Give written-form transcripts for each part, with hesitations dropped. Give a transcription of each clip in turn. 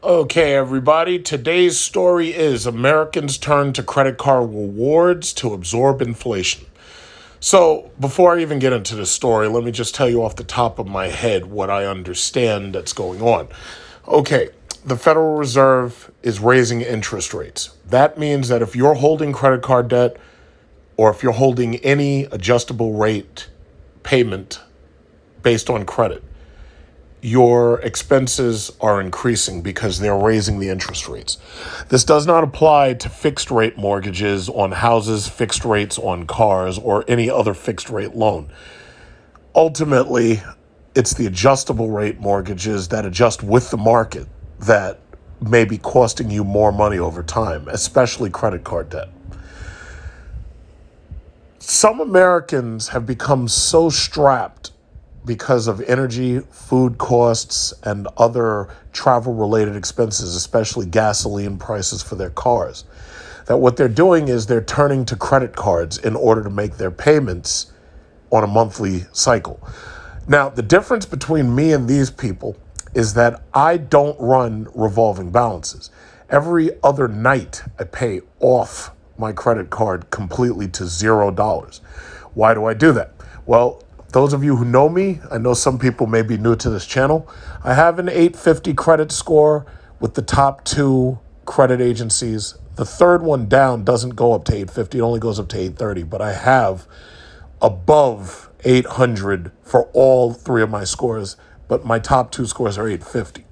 Okay, everybody, today's story is Americans turn to credit card rewards to absorb inflation. So, before I even get into this story, let me just tell you off the top of my head what I understand that's going on. Okay, the Federal Reserve is raising interest rates. That means that if you're holding credit card debt or if you're holding any adjustable rate payment based on credit, your expenses are increasing because they're raising the interest rates. This does not apply to fixed rate mortgages on houses, fixed rates on cars, or any other fixed rate loan. Ultimately, it's the adjustable rate mortgages that adjust with the market that may be costing you more money over time, especially credit card debt. Some Americans have become so strapped because of energy, food costs, and other travel-related expenses, especially gasoline prices for their cars, that what they're doing is they're turning to credit cards in order to make their payments on a monthly cycle. Now, the difference between me and these people is that I don't run revolving balances. Every other night, I pay off my credit card completely to $0. Why do I do that? Well, those of you who know me, I know some people may be new to this channel. I have an 850 credit score with the top two credit agencies. The third one down doesn't go up to 850, it only goes up to 830, but I have above 800 for all three of my scores, but my top two scores are 850.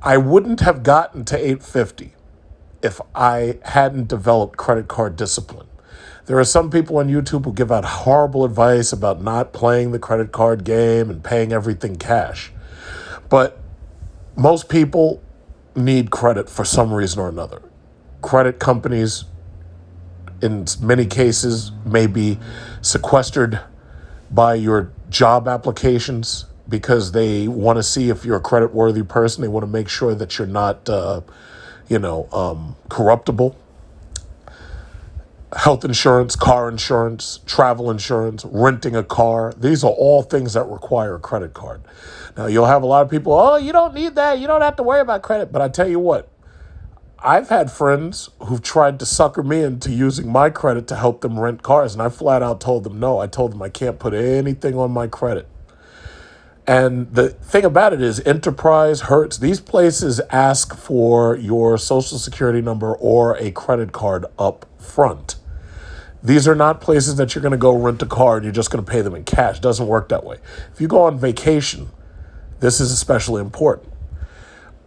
I wouldn't have gotten to 850 if I hadn't developed credit card discipline. There are some people on YouTube who give out horrible advice about not playing the credit card game and paying everything cash. But most people need credit for some reason or another. Credit companies, in many cases, may be sequestered by your job applications because they want to see if you're a credit-worthy person. They want to make sure that you're not, corruptible. Health insurance, car insurance, travel insurance, renting a car. These are all things that require a credit card. Now, you'll have a lot of people, oh, you don't need that. You don't have to worry about credit. But I tell you what, I've had friends who've tried to sucker me into using my credit to help them rent cars. And I flat out told them no. I told them I can't put anything on my credit. And the thing about it is Enterprise, Hertz, these places ask for your social security number or a credit card up front. These are not places that you're going to go rent a car and you're just going to pay them in cash. It doesn't work that way. If you go on vacation, this is especially important.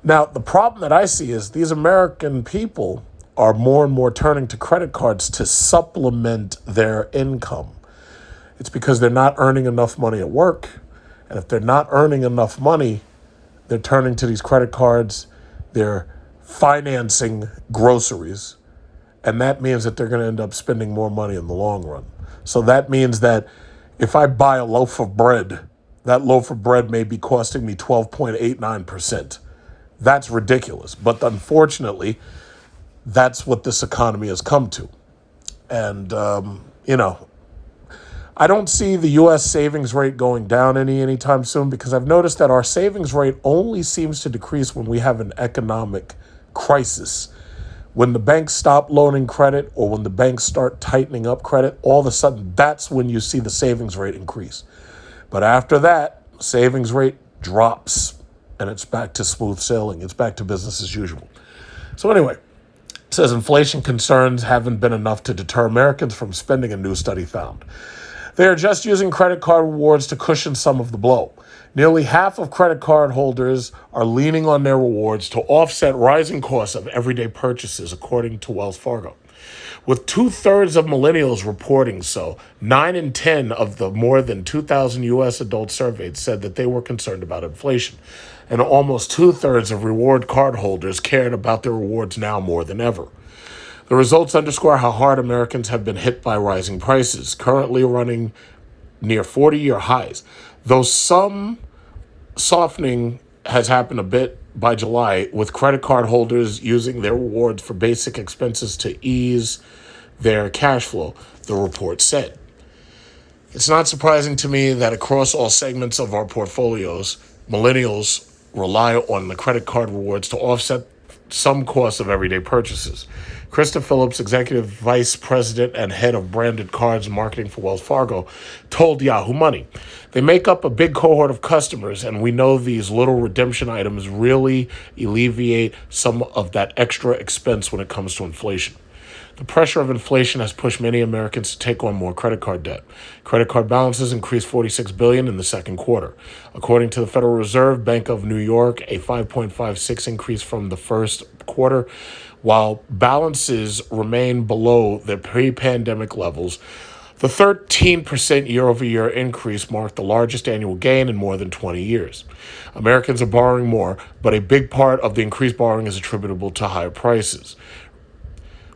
Now, the problem that I see is these American people are more and more turning to credit cards to supplement their income. It's because they're not earning enough money at work. And if they're not earning enough money, they're turning to these credit cards. They're financing groceries. And that means that they're going to end up spending more money in the long run. So that means that if I buy a loaf of bread, that loaf of bread may be costing me 12.89%. That's ridiculous. But unfortunately, that's what this economy has come to. And, I don't see the U.S. savings rate going down anytime soon because I've noticed that our savings rate only seems to decrease when we have an economic crisis. When the banks stop loaning credit or when the banks start tightening up credit, all of a sudden that's when you see the savings rate increase. But after that, savings rate drops and it's back to smooth sailing. It's back to business as usual. So anyway, it says inflation concerns haven't been enough to deter Americans from spending, a new study found. They are just using credit card rewards to cushion some of the blow. Nearly half of credit card holders are leaning on their rewards to offset rising costs of everyday purchases, according to Wells Fargo. With 2/3 of millennials reporting so, 9 in 10 of the more than 2,000 U.S. adults surveyed said that they were concerned about inflation. And almost 2/3 of reward card holders cared about their rewards now more than ever. The results underscore how hard Americans have been hit by rising prices, currently running near 40-year highs. Though some softening has happened a bit by July, with credit card holders using their rewards for basic expenses to ease their cash flow, the report said. It's not surprising to me that across all segments of our portfolios, millennials rely on the credit card rewards to offset some costs of everyday purchases. Krista Phillips, executive vice president and head of branded cards and marketing for Wells Fargo, told Yahoo Money, "They make up a big cohort of customers, and we know these little redemption items really alleviate some of that extra expense when it comes to inflation." The pressure of inflation has pushed many Americans to take on more credit card debt. Credit card balances increased $46 billion in the second quarter. According to the Federal Reserve Bank of New York, a 5.56 increase from the first quarter, while balances remain below their pre-pandemic levels. The 13% year-over-year increase marked the largest annual gain in more than 20 years. Americans are borrowing more, but a big part of the increased borrowing is attributable to higher prices.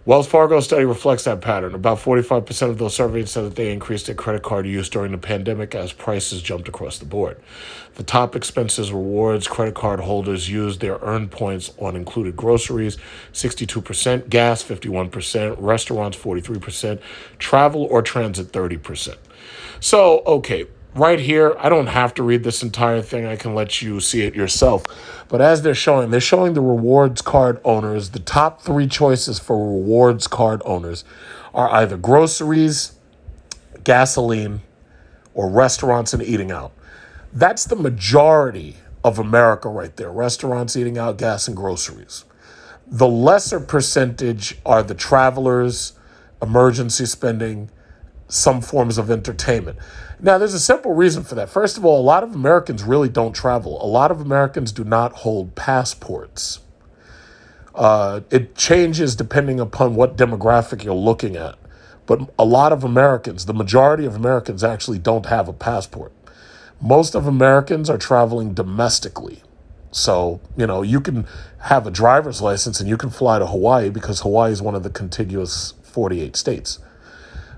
Wells Fargo's study reflects that pattern. About 45% of those surveyed said that they increased their credit card use during the pandemic as prices jumped across the board. The top expenses rewards credit card holders used their earned points on included groceries, 62%, gas, 51%, restaurants, 43%, travel or transit, 30%. So, okay, right here, I don't have to read this entire thing. I can let you see it yourself. But as they're showing the rewards card owners, the top three choices for rewards card owners are either groceries, gasoline, or restaurants and eating out. That's the majority of America right there. Restaurants, eating out, gas, and groceries. The lesser percentage are the travelers, emergency spending, some forms of entertainment. Now, there's a simple reason for that. First of all, a lot of Americans really don't travel. A lot of Americans do not hold passports. It changes depending upon what demographic you're looking at. But a lot of Americans, the majority of Americans actually don't have a passport. Most of Americans are traveling domestically. So, you can have a driver's license and you can fly to Hawaii because Hawaii is one of the contiguous 48 states.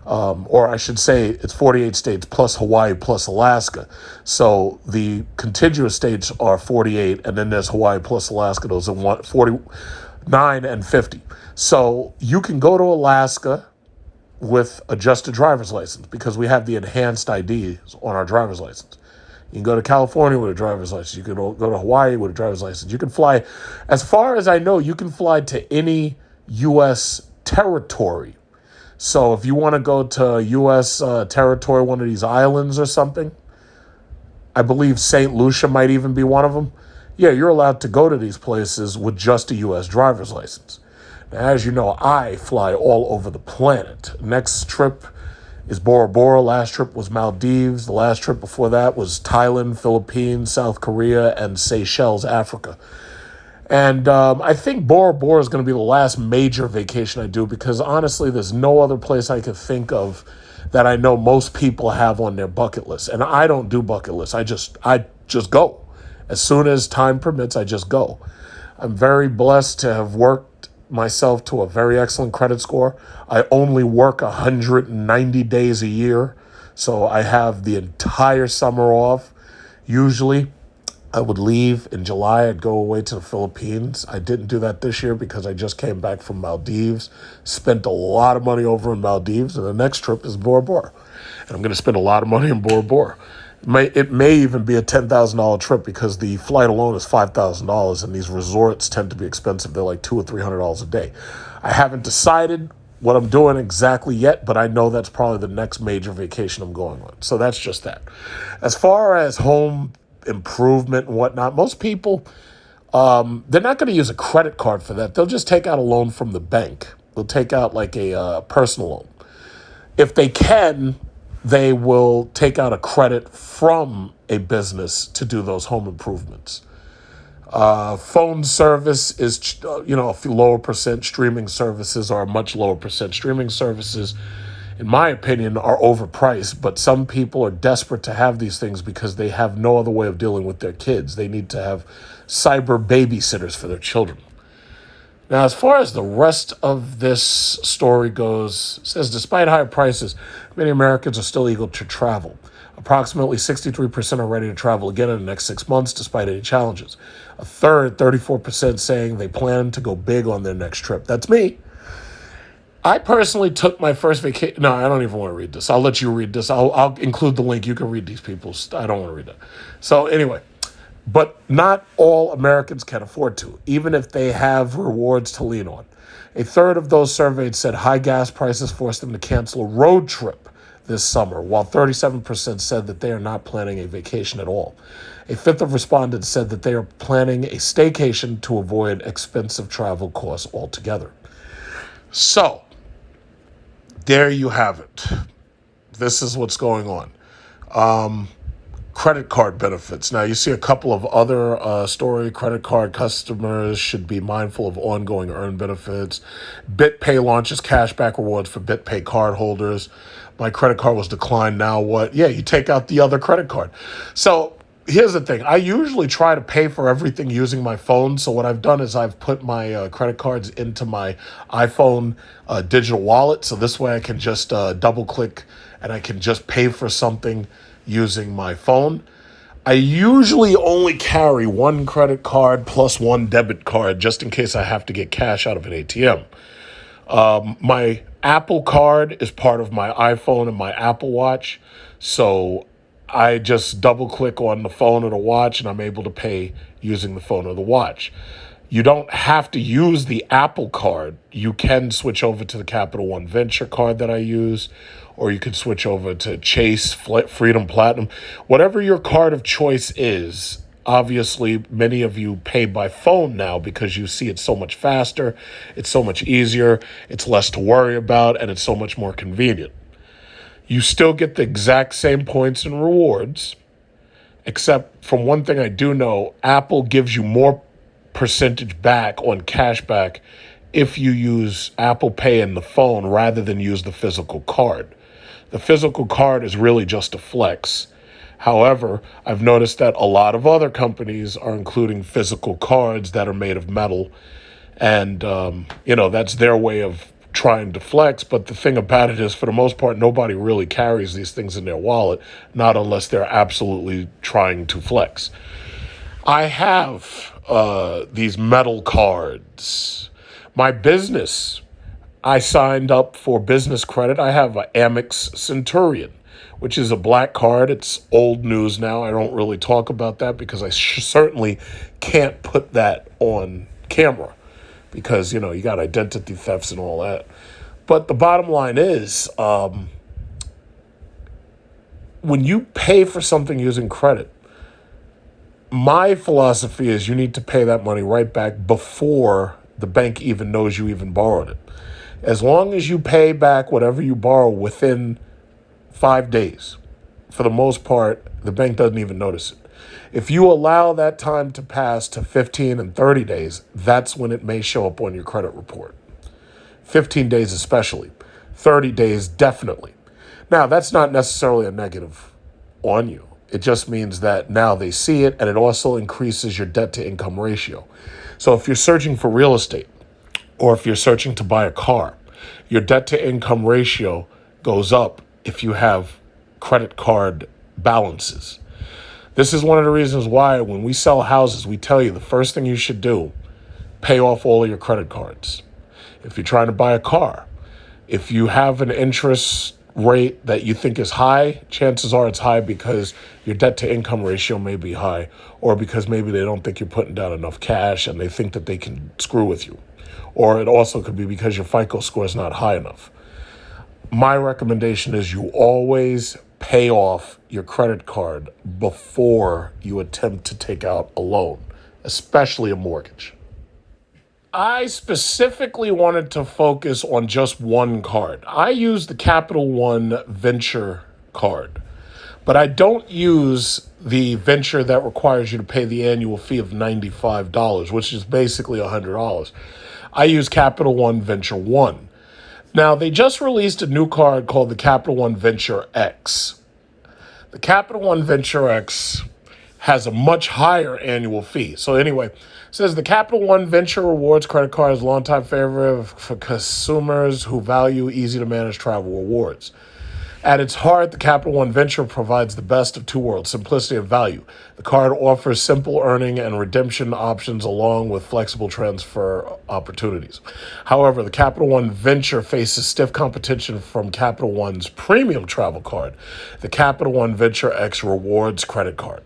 Or I should say it's 48 states plus Hawaii plus Alaska. So the contiguous states are 48, and then there's Hawaii plus Alaska. Those are 49 and 50. So you can go to Alaska with a just a driver's license because we have the enhanced IDs on our driver's license. You can go to California with a driver's license. You can go to Hawaii with a driver's license. You can fly, as far as I know, you can fly to any U.S. territory. So if you want to go to U.S. territory, one of these islands or something, I believe St. Lucia might even be one of them. Yeah, you're allowed to go to these places with just a U.S. driver's license. Now, as you know, I fly all over the planet. Next trip is Bora Bora. Last trip was Maldives. The last trip before that was Thailand, Philippines, South Korea, and Seychelles, Africa. And I think Bora Bora is going to be the last major vacation I do because honestly, there's no other place I could think of that I know most people have on their bucket list. And I don't do bucket lists. I just go. As soon as time permits, I just go. I'm very blessed to have worked myself to a very excellent credit score. I only work 190 days a year, so I have the entire summer off. Usually, I would leave in July. I'd go away to the Philippines. I didn't do that this year because I just came back from Maldives, spent a lot of money over in Maldives, and the next trip is Bora Bora. And I'm going to spend a lot of money in Bora Bora. It may even be a $10,000 trip because the flight alone is $5,000, and these resorts tend to be expensive. They're like $200 or $300 a day. I haven't decided what I'm doing exactly yet, but I know that's probably the next major vacation I'm going on. So that's just that. As far as home improvement and whatnot, most people, they're not going to use a credit card for that. They'll just take out a loan from the bank. They'll take out like a personal loan. If they can, they will take out a credit from a business to do those home improvements. Phone service is, a lower percent. Streaming services are a much lower percent. Streaming services, in my opinion, are overpriced, but some people are desperate to have these things because they have no other way of dealing with their kids. They need to have cyber babysitters for their children. Now, as far as the rest of this story goes, it says, despite higher prices, many Americans are still eager to travel. Approximately 63% are ready to travel again in the next 6 months, despite any challenges. A third, 34%, saying they plan to go big on their next trip. That's me. I personally took my first vacation. No, I don't even want to read this. I'll let you read this. I'll include the link. You can read these people's. I don't want to read that. So anyway, But not all Americans can afford to, even if they have rewards to lean on. A third of those surveyed said high gas prices forced them to cancel a road trip this summer, while 37% said that they are not planning a vacation at all. A fifth of respondents said that they are planning a staycation to avoid expensive travel costs altogether. So, there you have it. This is what's going on. Credit card benefits. Now, you see a couple of other story. Credit card customers should be mindful of ongoing earned benefits. BitPay launches cashback rewards for BitPay card holders. My credit card was declined. Now what? Yeah, you take out the other credit card. So here's the thing. I usually try to pay for everything using my phone. So what I've done is I've put my credit cards into my iPhone digital wallet. So this way I can just double click and I can just pay for something using my phone. I usually only carry one credit card plus one debit card just in case I have to get cash out of an ATM. My Apple Card is part of my iPhone and my Apple Watch. So I just double click on the phone or the watch and I'm able to pay using the phone or the watch. You don't have to use the Apple Card. You can switch over to the Capital One Venture card that I use, or you can switch over to Chase, Freedom Platinum. Whatever your card of choice is, obviously many of you pay by phone now because you see it's so much faster, it's so much easier, it's less to worry about, and it's so much more convenient. You still get the exact same points and rewards, except from one thing I do know, Apple gives you more percentage back on cashback if you use Apple Pay in the phone rather than use the physical card. The physical card is really just a flex. However, I've noticed that a lot of other companies are including physical cards that are made of metal. And, that's their way of trying to flex. But the thing about it is, for the most part, nobody really carries these things in their wallet, not unless they're absolutely trying to flex. I have these metal cards. My business, I signed up for business credit. I have an Amex Centurion, which is a black card. It's old news now. I don't really talk about that because I certainly can't put that on camera because, you got identity thefts and all that. But the bottom line is, when you pay for something using credit, my philosophy is you need to pay that money right back before the bank even knows you even borrowed it. As long as you pay back whatever you borrow within 5 days, for the most part, the bank doesn't even notice it. If you allow that time to pass to 15 and 30 days, that's when it may show up on your credit report. 15 days especially. 30 days definitely. Now, that's not necessarily a negative on you. It just means that now they see it, and it also increases your debt-to-income ratio. So if you're searching for real estate, or if you're searching to buy a car, your debt-to-income ratio goes up if you have credit card balances. This is one of the reasons why when we sell houses, we tell you the first thing you should do, pay off all of your credit cards. If you're trying to buy a car, if you have an interest rate that you think is high, chances are it's high because your debt to income ratio may be high, or because maybe they don't think you're putting down enough cash and they think that they can screw with you. Or it also could be because your FICO score is not high enough. My recommendation is you always pay off your credit card before you attempt to take out a loan, especially a mortgage. I specifically wanted to focus on just one card. I use the Capital One Venture card, but I don't use the Venture that requires you to pay the annual fee of $95, which is basically $100. I use Capital One Venture 1. Now, they just released a new card called the Capital One Venture X. The Capital One Venture X has a much higher annual fee. So anyway, it says the Capital One Venture Rewards credit card is a longtime favorite for consumers who value easy-to-manage travel rewards. At its heart, the Capital One Venture provides the best of two worlds, simplicity and value. The card offers simple earning and redemption options along with flexible transfer opportunities. However, the Capital One Venture faces stiff competition from Capital One's premium travel card, the Capital One Venture X Rewards credit card.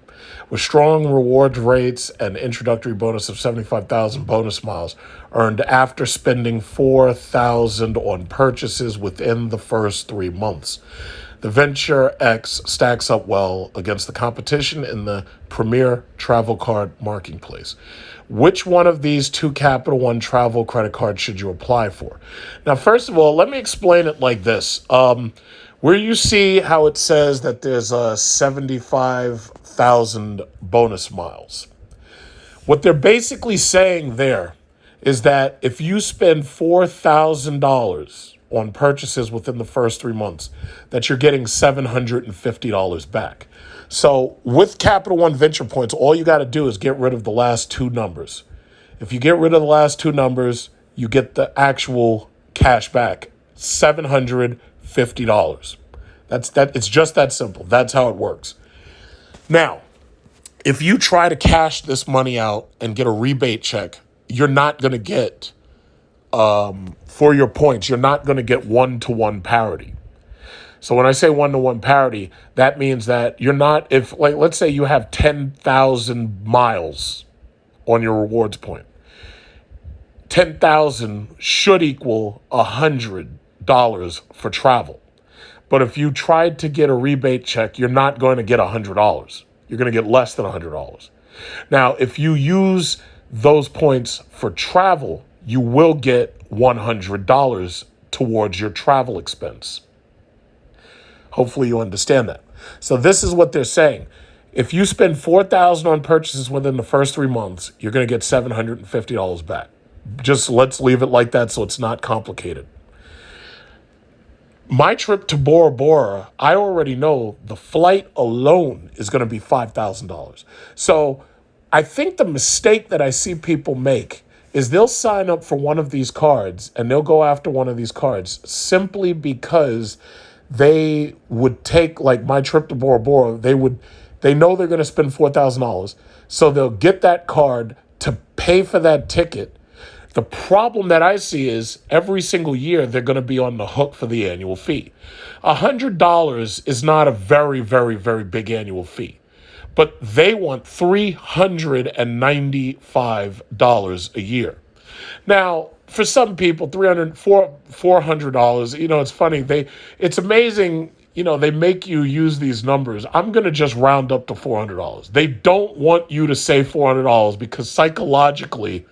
with strong reward rates and introductory bonus of 75,000 bonus miles earned after spending 4,000 on purchases within the first 3 months. The Venture X stacks up well against the competition in the premier travel card marketplace. Which one of these two Capital One travel credit cards should you apply for? Now, first of all, let me explain it like this. Where you see how it says that there's 75,000 bonus miles. What they're basically saying there is that if you spend $4,000 on purchases within the first 3 months, that you're getting $750 back. So with Capital One Venture Points, all you got to do is get rid of the last two numbers. If you get rid of the last two numbers, you get the actual cash back, $750. It's just that simple. That's how it works. Now, if you try to cash this money out and get a rebate check, you're not going to get, for your points, you're not going to get one-to-one parity. So when I say one-to-one parity, that means that you're not, if, like, let's say you have 10,000 miles on your rewards point. 10,000 should equal $100 for travel. But if you tried to get a rebate check, you're not going to get $100. You're going to get less than $100. Now, if you use those points for travel, you will get $100 towards your travel expense. Hopefully you understand that. So this is what they're saying. If you spend $4,000 on purchases within the first 3 months, you're going to get $750 back. Just let's leave it like that so it's not complicated. My trip to Bora Bora, I already know the flight alone is going to be $5,000. So I think the mistake that I see people make is they'll sign up for one of these cards and they'll go after one of these cards simply because they would take, like my trip to Bora Bora, they know they're going to spend $4,000. So they'll get that card to pay for that ticket. The problem that I see is every single year they're going to be on the hook for the annual fee. $100 is not a very, very, very big annual fee. But they want $395 a year. Now, for some people, $400, it's funny. It's amazing, they make you use these numbers. I'm going to just round up to $400. They don't want you to say $400 because psychologically,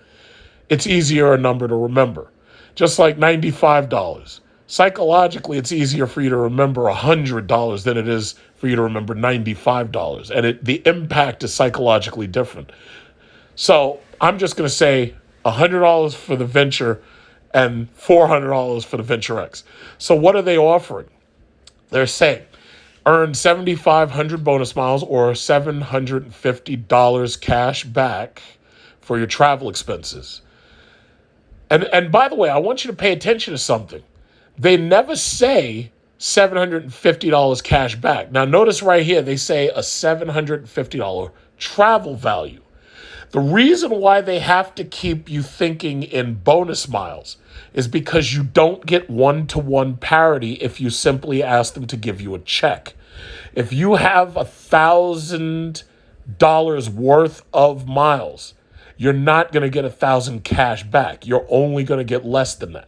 it's easier a number to remember. Just like $95. Psychologically, it's easier for you to remember $100 than it is for you to remember $95. And the impact is psychologically different. So I'm just going to say $100 for the Venture and $400 for the Venture X. So what are they offering? They're saying earn 7,500 bonus miles or $750 cash back for your travel expenses. And by the way, I want you to pay attention to something. They never say $750 cash back. Now, notice right here, they say a $750 travel value. The reason why they have to keep you thinking in bonus miles is because you don't get one-to-one parity if you simply ask them to give you a check. If you have $1,000 worth of miles, you're not going to get 1,000 cash back. You're only going to get less than that.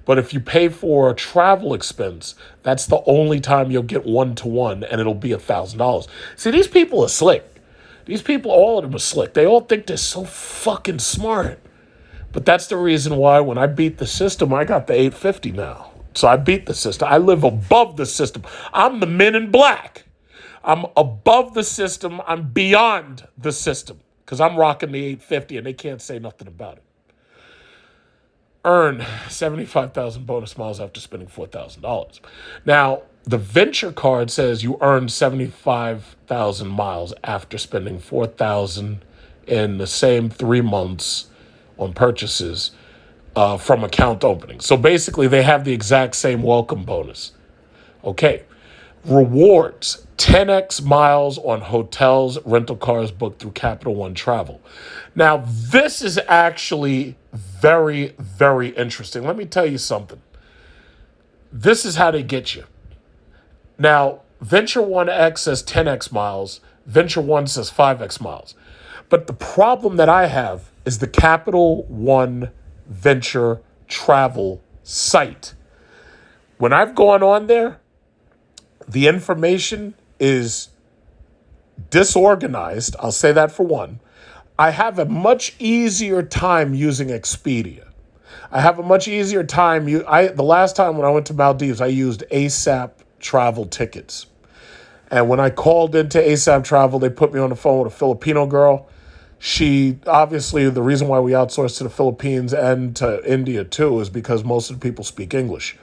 But if you pay for a travel expense, that's the only time you'll get one-to-one, and it'll be $1,000. See, these people are slick. These people, all of them are slick. They all think they're so fucking smart. But that's the reason why when I beat the system, I got the 850 now. So I beat the system. I live above the system. I'm the Men in Black. I'm above the system. I'm beyond the system. Because I'm rocking the 850 and they can't say nothing about it. Earn 75,000 bonus miles after spending $4,000. Now, the Venture card says you earn 75,000 miles after spending 4,000 in the same 3 months on purchases from account opening. So basically, they have the exact same welcome bonus. Okay. Rewards, 10x miles on hotels, rental cars booked through Capital One Travel. Now, this is actually very, very interesting. Let me tell you something. This is how they get you. Now, Venture 1X says 10x miles. Venture One says 5x miles. But the problem that I have is the Capital One Venture Travel site. When I've gone on there, the information is disorganized. I'll say that for one. I have a much easier time using Expedia. I have a much easier time. The last time when I went to Maldives, I used ASAP travel tickets. And when I called into ASAP Travel, they put me on the phone with a Filipino girl. She, obviously, the reason why we outsourced to the Philippines and to India too is because most of the people speak English.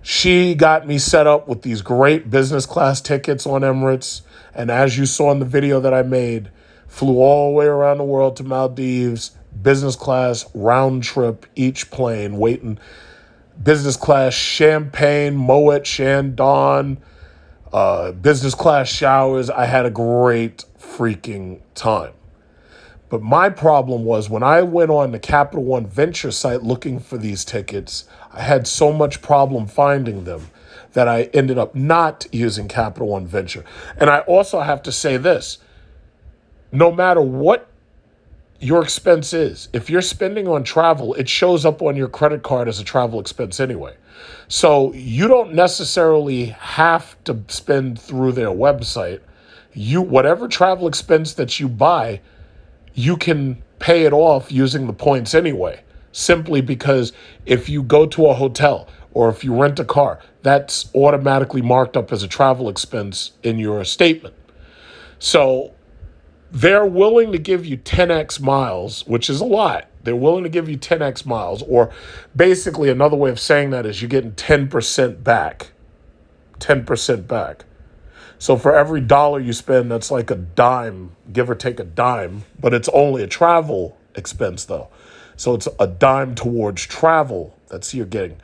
She got me set up with these great business class tickets on Emirates. And as you saw in the video that I made, flew all the way around the world to Maldives, business class, round trip, each plane, waiting, business class, champagne, Moet Chandon, business class showers. I had a great freaking time. But my problem was when I went on the Capital One Venture site looking for these tickets, I had so much problem finding them that I ended up not using Capital One Venture. And I also have to say this, no matter what your expense is, if you're spending on travel, it shows up on your credit card as a travel expense anyway. So you don't necessarily have to spend through their website. Whatever travel expense that you buy, you can pay it off using the points anyway, simply because if you go to a hotel or if you rent a car, that's automatically marked up as a travel expense in your statement. So they're willing to give you 10x miles, which is a lot. They're willing to give you 10x miles, or basically another way of saying that is you're getting 10% back. 10% back. So for every dollar you spend, that's like a dime, give or take a dime, but it's only a travel expense though. So it's a dime towards travel that's you're getting.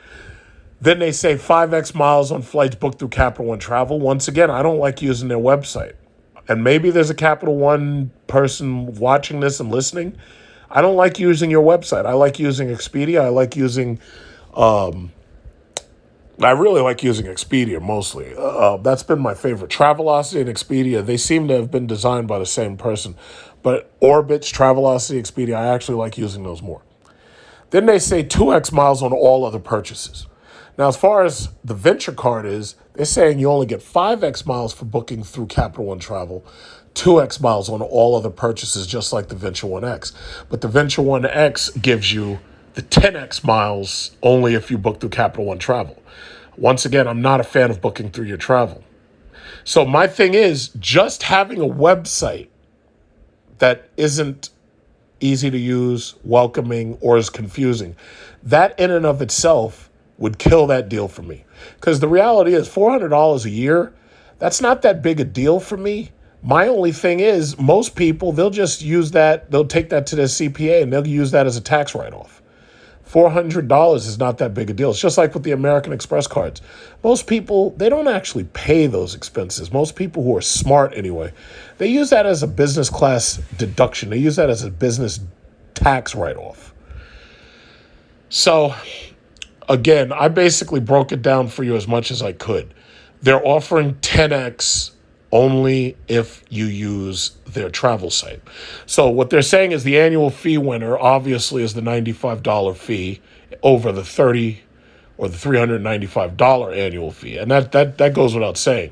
Then they say 5x miles on flights booked through Capital One Travel. Once again, I don't like using their website. And maybe there's a Capital One person watching this and listening. I don't like using your website. I like using Expedia. I really like using Expedia mostly. That's been my favorite. Travelocity and Expedia, they seem to have been designed by the same person. But Orbitz, Travelocity, Expedia, I actually like using those more. Then they say 2x miles on all other purchases. Now, as far as the Venture card is, they're saying you only get 5x miles for booking through Capital One Travel, 2x miles on all other purchases, just like the Venture One X. But the Venture One X gives you the 10x miles only if you book through Capital One Travel. Once again, I'm not a fan of booking through your travel. So my thing is just having a website that isn't easy to use, welcoming, or is confusing. That in and of itself would kill that deal for me. Because the reality is $400 a year, that's not that big a deal for me. My only thing is most people, they'll just use that, they'll take that to their CPA and they'll use that as a tax write-off. $400 is not that big a deal. It's just like with the American Express cards. Most people, they don't actually pay those expenses. Most people who are smart anyway, they use that as a business class deduction. They use that as a business tax write-off. So again, I basically broke it down for you as much as I could. They're offering 10x only if you use their travel site. So what they're saying is the annual fee winner obviously is the $95 fee over the $30 or the $395 annual fee. And that goes without saying.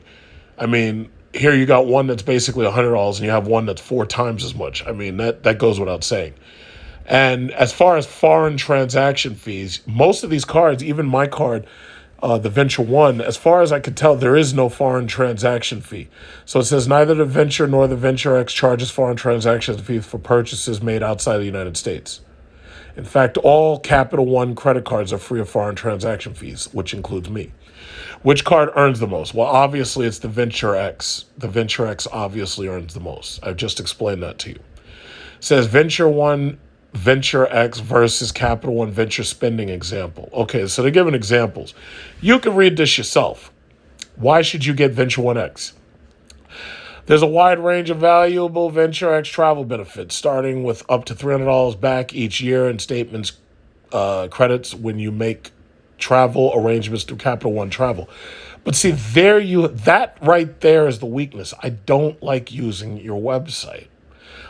I mean, here you got one that's basically $100 and you have one that's 4 times as much. I mean, that goes without saying. And as far as foreign transaction fees, most of these cards, even my card, the Venture One, as far as I could tell, there is no foreign transaction fee. So it says neither the Venture nor the Venture X charges foreign transaction fees for purchases made outside the United States. In fact, all Capital One credit cards are free of foreign transaction fees, which includes me. Which card earns the most? Well, obviously it's the Venture X. The Venture X obviously earns the most. I've just explained that to you. It says Venture One, Venture X versus Capital One Venture spending example. Okay, so they're giving examples. You can read this yourself. Why should you get Venture One X? There's a wide range of valuable Venture X travel benefits, starting with up to $300 back each year in statements credits when you make travel arrangements through Capital One Travel. But see, that right there is the weakness. I don't like using your website.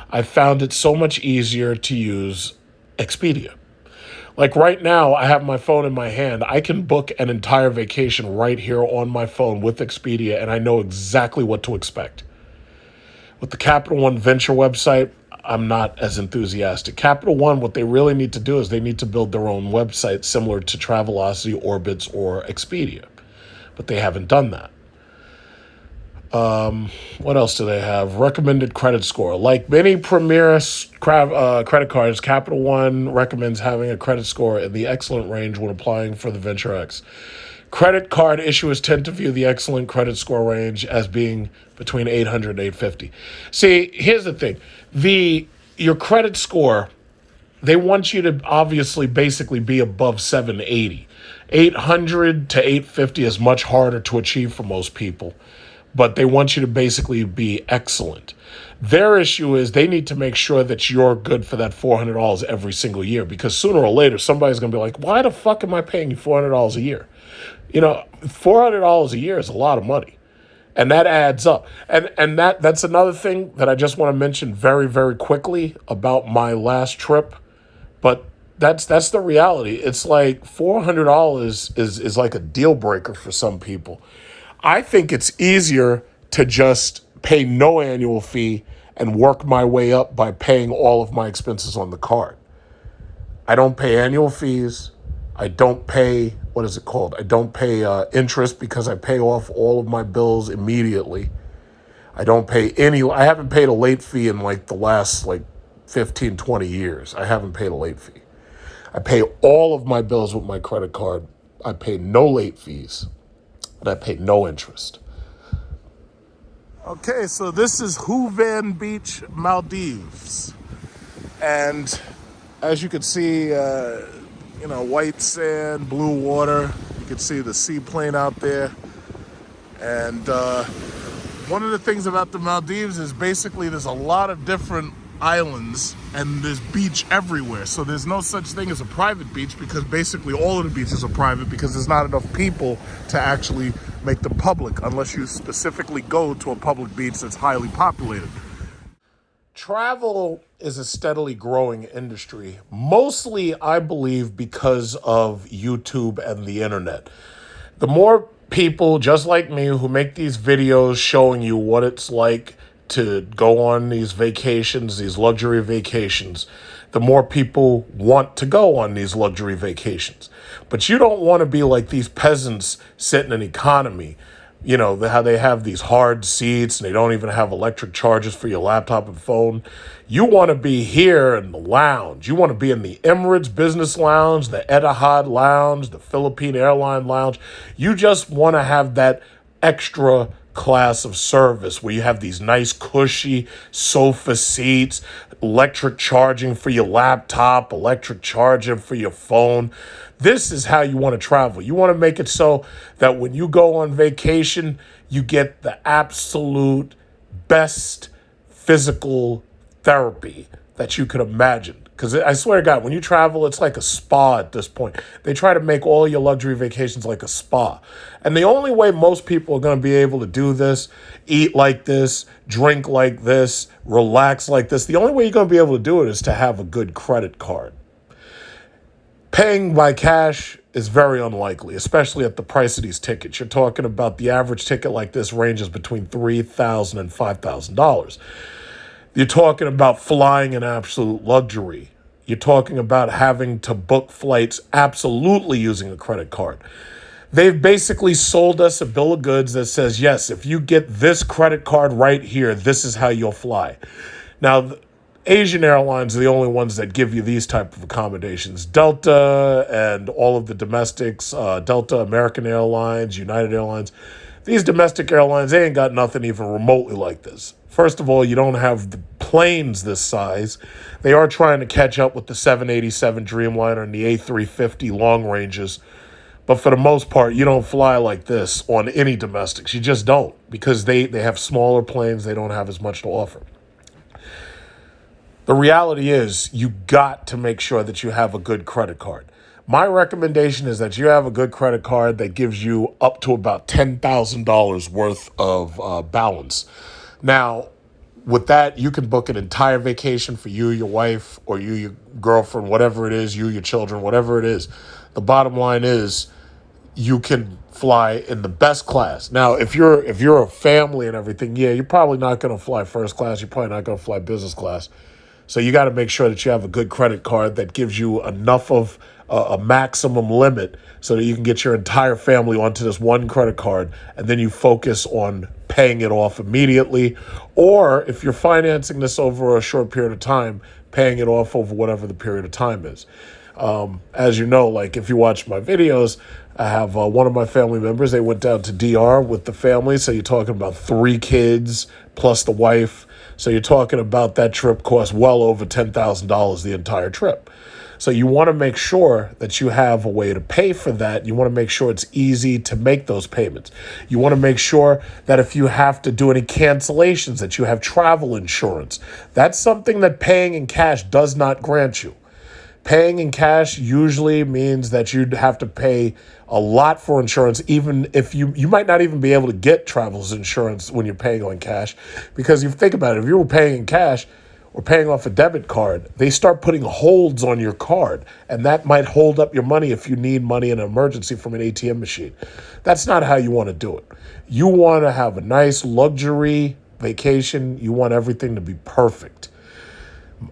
I found it so much easier to use Expedia. Like right now, I have my phone in my hand. I can book an entire vacation right here on my phone with Expedia, and I know exactly what to expect. With the Capital One Venture website, I'm not as enthusiastic. Capital One, what they really need to do is they need to build their own website similar to Travelocity, Orbitz, or Expedia. But they haven't done that. What else do they have? Recommended credit score. Like many premier credit cards, Capital One recommends having a credit score in the excellent range when applying for the Venture X. Credit card issuers tend to view the excellent credit score range as being between 800 and 850. See, here's the thing. Your credit score, they want you to obviously basically be above 780. 800 to 850 is much harder to achieve for most people, but they want you to basically be excellent. Their issue is they need to make sure that you're good for that $400 every single year, because sooner or later somebody's going to be like, why the fuck am I paying you $400 a year? You know, $400 a year is a lot of money, and that adds up. And that's another thing that I just want to mention very, very quickly about my last trip, but that's the reality. It's like $400 is like a deal breaker for some people. I think it's easier to just pay no annual fee and work my way up by paying all of my expenses on the card. I don't pay annual fees. I don't pay, what is it called? I don't pay interest because I pay off all of my bills immediately. I haven't paid a late fee in like the last 15, 20 years. I haven't paid a late fee. I pay all of my bills with my credit card. I pay no late fees. And I pay no interest. Okay, so this is Hoovan Beach, Maldives. And as you can see, white sand, blue water. You can see the seaplane out there. And one of the things about the Maldives is basically there's a lot of different islands and there's beach everywhere. So there's no such thing as a private beach, because basically all of the beaches are private because there's not enough people to actually make them public unless you specifically go to a public beach that's highly populated. Travel is a steadily growing industry, mostly, I believe, because of YouTube and the internet. The more people just like me who make these videos showing you what it's like to go on these vacations, these luxury vacations, the more people want to go on these luxury vacations. But you don't want to be like these peasants sitting in economy. You know, how they have these hard seats and they don't even have electric chargers for your laptop and phone. You want to be here in the lounge. You want to be in the Emirates Business Lounge, the Etihad Lounge, the Philippine Airline Lounge. You just want to have that extra class of service where you have these nice cushy sofa seats, electric charging for your laptop, electric charging for your phone. This is how you want to travel. You want to make it so that when you go on vacation, you get the absolute best physical therapy that you could imagine. Because I swear to God, when you travel, it's like a spa at this point. They try to make all your luxury vacations like a spa. And the only way most people are going to be able to do this, eat like this, drink like this, relax like this, the only way you're going to be able to do it is to have a good credit card. Paying by cash is very unlikely, especially at the price of these tickets. You're talking about the average ticket like this ranges between $3,000 and $5,000. You're talking about flying in absolute luxury. You're talking about having to book flights absolutely using a credit card. They've basically sold us a bill of goods that says, yes, if you get this credit card right here, this is how you'll fly. Now, Asian airlines are the only ones that give you these type of accommodations. Delta and all of the domestics, Delta, American Airlines, United Airlines, these domestic airlines, they ain't got nothing even remotely like this. First of all, you don't have the planes this size. They are trying to catch up with the 787 Dreamliner and the A350 long ranges. But for the most part, you don't fly like this on any domestics. You just don't, because they have smaller planes. They don't have as much to offer. The reality is you got to make sure that you have a good credit card. My recommendation is that you have a good credit card that gives you up to about $10,000 worth of balance. Now, with that, you can book an entire vacation for you, your wife, or you, your girlfriend, whatever it is, you, your children, whatever it is. The bottom line is you can fly in the best class. Now, if you're a family and everything, yeah, you're probably not going to fly first class. You're probably not going to fly business class. So you got to make sure that you have a good credit card that gives you enough of a maximum limit so that you can get your entire family onto this one credit card, and then you focus on paying it off immediately. Or if you're financing this over a short period of time, paying it off over whatever the period of time is. As you know, like if you watch my videos, I have one of my family members, they went down to DR with the family. So you're talking about 3 kids plus the wife. So you're talking about that trip cost well over $10,000 the entire trip. So you want to make sure that you have a way to pay for that. You want to make sure it's easy to make those payments. You want to make sure that if you have to do any cancellations, that you have travel insurance. That's something that paying in cash does not grant you. Paying in cash usually means that you'd have to pay a lot for insurance, even if you might not even be able to get travel insurance when you're paying on cash. Because if you think about it, if you were paying in cash or paying off a debit card, they start putting holds on your card, and that might hold up your money if you need money in an emergency from an ATM machine. That's not how you want to do it. You want to have a nice luxury vacation. You want everything to be perfect.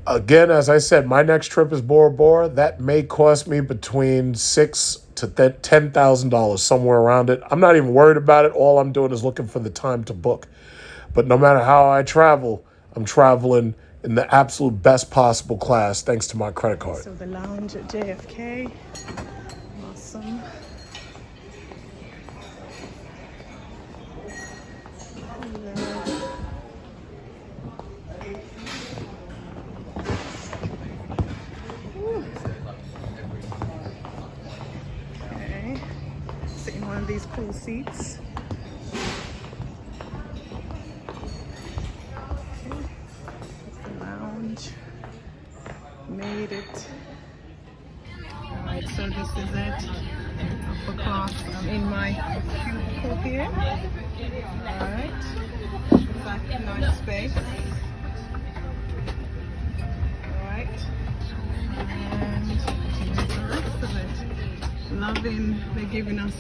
Again, as I said, my next trip is Bora Bora. That may cost me between $6,000 to $10,000, somewhere around it. I'm not even worried about it. All I'm doing is looking for the time to book. But no matter how I travel, I'm traveling in the absolute best possible class thanks to my credit card. So the lounge at JFK, awesome. Okay, sit in one of these cool seats. Made it. Alright, so this is it. Upper class. I'm in my cubicle here. Alright. It's a nice space. Alright. And here's the rest of it. Loving, they're giving us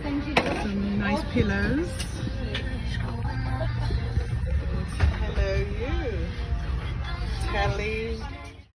some nice pillows. Hello you. Telly.